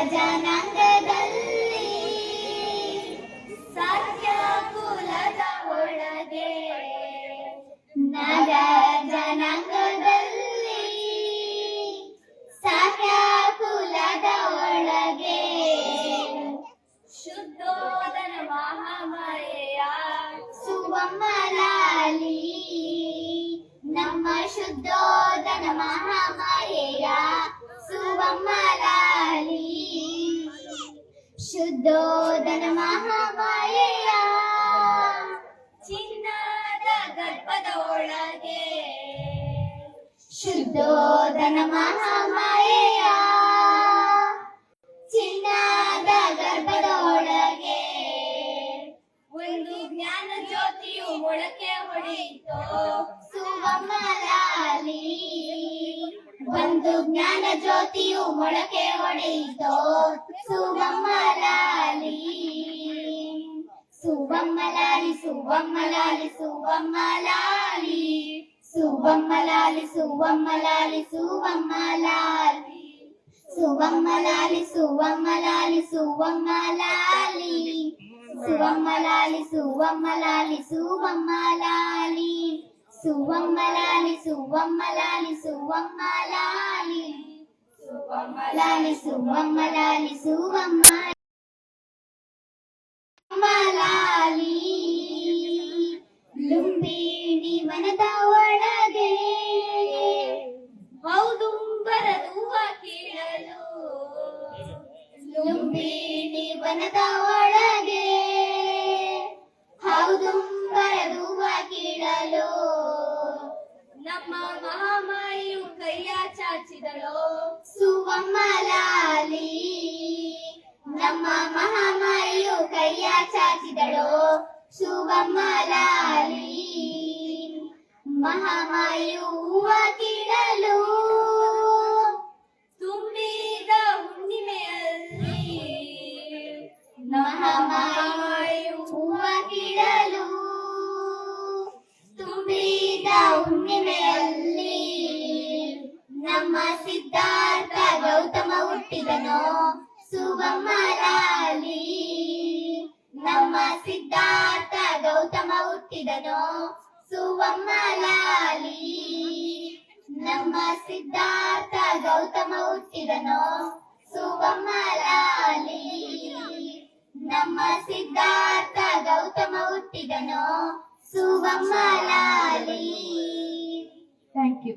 ಜನಾಂಗದಲ್ಲಿ ಸಾಕ್ಯ ಕುಲದ ಒಳಗೆ ನರ ಜನಾಂಗದಲ್ಲಿ ಸಾಕ್ಯ ಕುಲದ ಒಳಗೆ ಶುದ್ಧೋದನ ಮಹಾಮಾಯೆಯ ಸುವಮ್ಮಲಾಲಿ ನಮ್ಮ ಶುದ್ಧೋದನ ಮಹಾಮಾಯೆಯ ಸುವಮ್ಮಲಾಲಿ ಶುದ್ಧೋದನ ಮಹಾಮಾಯೆಯ ಚಿನ್ನದ ಗರ್ಭದ ಒಳಗೆ ಶುದ್ಧೋದನ ಮಹಾಮಾಯೆಯ ಚಿನ್ನದ ಗರ್ಭದ ಒಳಗೆ ಒಂದು ಜ್ಞಾನ ಜ್ಯೋತಿಯು ಮೊಳಕೆ ಹೊಡೆಯಿತು ಸುವಮ್ಮಲಾಲಿ ಒಂದು ಜ್ಞಾನ ಜ್ಯೋತಿಯು ಮೊಳಕೆ ಹೊಡೆಯಿತು ಸುವಮ್ಮಲಾಲಿ ಸುವಮ್ಮಲಾಲಿ ಸುವಮ್ಮಲಾಲಿ ಸುವಮ್ಮಲಾಲಿ ಸುವಮ್ಮಲಾಲಿ ಸುವಮ್ಮಲಾಲಿ ಸುವಮ್ಮಲಾಲಿ ಸುವಮ್ಮಲಾಲಿ ಸುವಮ್ಮಲಾಲಿ ಸುವಮ್ಮಲಾಲಿ ಸುವಮ್ಮಲಾಲಿ ಸುವಮ್ಮಲಾಲಿ ಸುವಮ್ಮಲಾಲಿ ಸುವಮ್ಮಲಾಲಿ ಸುವಮ್ಮಲಾಲಿ ಸುವಮ್ಮಲಾಲಿ ಸುವಮ್ಮಲಾಲಿ ಸುವಮ್ಮಲಾಲಿ ಸುವಮ್ಮಲಾಲಿ ಲುಂಬಿನಿ ವನದ ಒಳಗೆ ಔದುಂಬರದುವ ಕೀಳಲು ಲುಂಬಿನಿ ವನದ ಒಳಗೆ ಔದುಂಬರದುವ ಕೀಳಲು ನಮ್ಮ ಮಹಾಮಾಯಿಯು ಕೈಯ ಚಾಚಿದಳು ಸುವಮ್ಮಲಾಲಿ ನಮ್ಮ ಮಹಾಮಾಯಿಯು ಕೈಯ ಚಾಚಿದಳು ಸುವಮ್ಮಲಾಲಿ ಮಹಾಮಾಯಿಯು ಹೂವ ಕೀಳಲು ತುಂಬಿದ ಹುಣ್ಣಿಮೆಯಲ್ಲಿ ಮಹಾಮಾಯಿಯು ಹೂವ ಕೀಳಲು ತುಂಬಿದ ಹುಣ್ಣಿಮೆಯಲ್ಲಿ ನಮ್ಮ ಸಿದ್ಧಾರ್ಥ ಗೌತಮ ಹುಟ್ಟಿದನು ಸುವಮ್ಮಲಾಲಿ ನಮ್ಮ ಸಿದ್ಧಾರ್ಥ ಗೌತಮ ಹುಟ್ಟಿದನು ಸುವಮ್ಮಲಾಲಿ ನಮ್ಮ ಸಿದ್ಧಾರ್ಥ ಗೌತಮ ಹುಟ್ಟಿದನು ಸುವಮ್ಮಲಾಲಿ ನಮ್ಮ ಸಿದ್ಧಾರ್ಥ ಗೌತಮ ಹುಟ್ಟಿದನು ಸುವಮ್ಮಲಾಲಿ. Thank you.